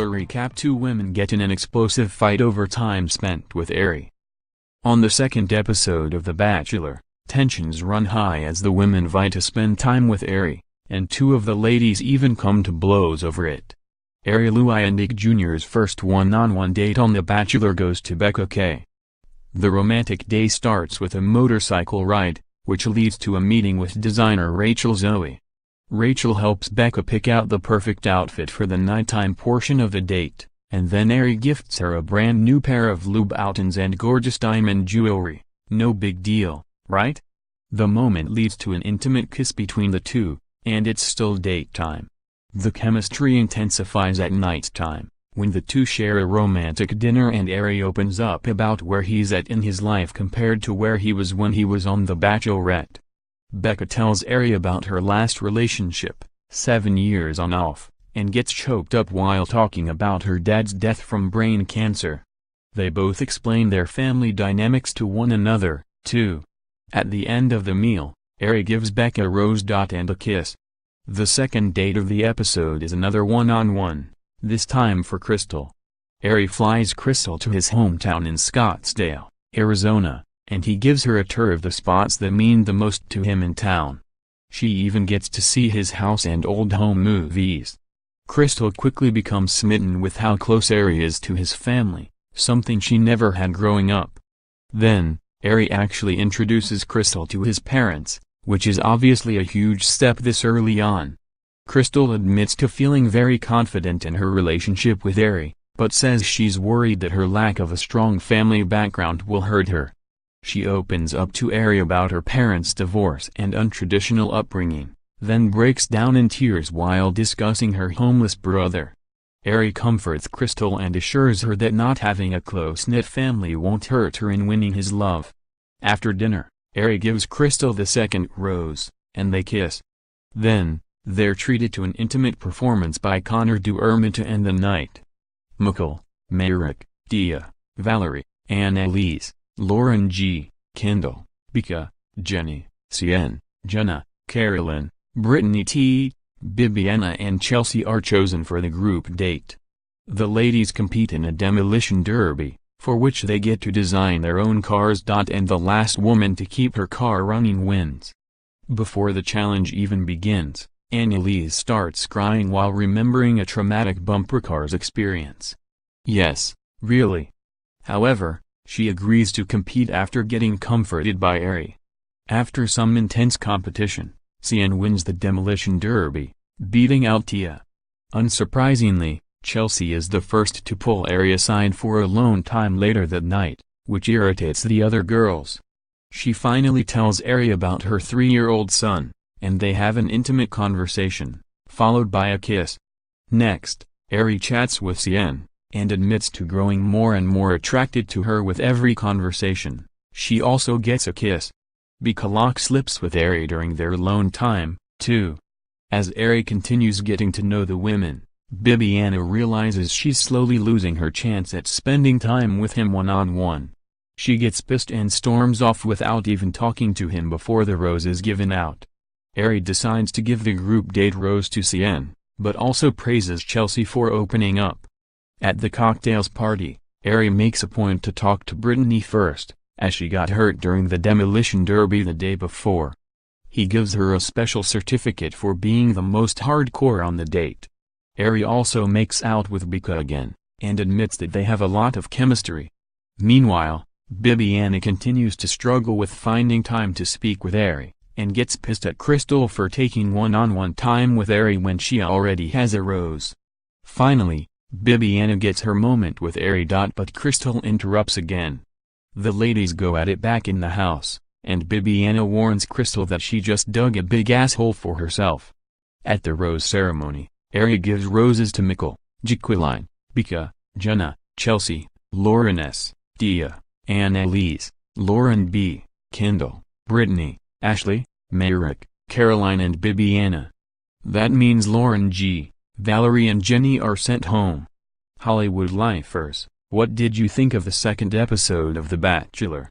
Bachelor recap: Two women get in an explosive fight over time spent with Arie. On the second episode of The Bachelor, tensions run high as the women vie to spend time with Arie, and two of the ladies even come to blows over it. Arie Luyendyk Jr.'s first one-on-one date on The Bachelor goes to Becca K. The romantic day starts with a motorcycle ride, which leads to a meeting with designer Rachel Zoe. Rachel helps Becca pick out the perfect outfit for the nighttime portion of the date, and then Arie gifts her a brand new pair of Louboutins and gorgeous diamond jewelry. No big deal, right? The moment leads to an intimate kiss between the two, and it's still date time. The chemistry intensifies at night time, when the two share a romantic dinner and Arie opens up about where he's at in his life compared to where he was when he was on The Bachelorette. Becca tells Arie about her last relationship, 7 years on off, and gets choked up while talking about her dad's death from brain cancer. They both explain their family dynamics to one another, too. At the end of the meal, Arie gives Becca a rose and a kiss. The second date of the episode is another one-on-one, this time for Crystal. Arie flies Crystal to his hometown in Scottsdale, Arizona, and he gives her a tour of the spots that mean the most to him in town. She even gets to see his house and old home movies. Crystal quickly becomes smitten with how close Arie is to his family, something she never had growing up. Then, Arie actually introduces Crystal to his parents, which is obviously a huge step this early on. Crystal admits to feeling very confident in her relationship with Arie, but says she's worried that her lack of a strong family background will hurt her. She opens up to Arie about her parents' divorce and untraditional upbringing, then breaks down in tears while discussing her homeless brother. Arie comforts Crystal and assures her that not having a close-knit family won't hurt her in winning his love. After dinner, Arie gives Crystal the second rose, and they kiss. Then, they're treated to an intimate performance by Connor Duerman to end the night. Mikkel, Marek, Dia, Valerie, Annalise, Lauren G, Kendall, Becca, Jenny, Cien, Jenna, Carolyn, Brittany T, Bibiana and Chelsea are chosen for the group date. The ladies compete in a demolition derby, for which they get to design their own cars. And the last woman to keep her car running wins. Before the challenge even begins, Annalise starts crying while remembering a traumatic bumper cars experience. Yes, really. However, she agrees to compete after getting comforted by Arie. After some intense competition, Cien wins the demolition derby, beating out Tia. Unsurprisingly, Chelsea is the first to pull Arie aside for alone time later that night, which irritates the other girls. She finally tells Arie about her 3-year-old son, and they have an intimate conversation, followed by a kiss. Next, Arie chats with Cien, and admits to growing more and more attracted to her with every conversation. She also gets a kiss. Becca lock slips with Arie during their alone time, too. As Arie continues getting to know the women, Bibiana realizes she's slowly losing her chance at spending time with him one-on-one. She gets pissed and storms off without even talking to him before the rose is given out. Arie decides to give the group date rose to Cien, but also praises Chelsea for opening up. At the cocktails party, Arie makes a point to talk to Brittany first, as she got hurt during the demolition derby the day before. He gives her a special certificate for being the most hardcore on the date. Arie also makes out with Becca again, and admits that they have a lot of chemistry. Meanwhile, Bibiana continues to struggle with finding time to speak with Arie, and gets pissed at Crystal for taking one-on-one time with Arie when she already has a rose. Finally, Bibiana gets her moment with Arie. But Crystal interrupts again. The ladies go at it back in the house, and Bibiana warns Crystal that she just dug a big asshole for herself. At the rose ceremony, Arie gives roses to Mikkel, Jacqueline, Becca, Jenna, Chelsea, Lauren S, Dia, Annalise, Lauren B, Kendall, Brittany, Ashley, Marek, Caroline and Bibiana. That means Lauren G, Valerie and Jenny are sent home. Hollywood lifers, what did you think of the second episode of The Bachelor?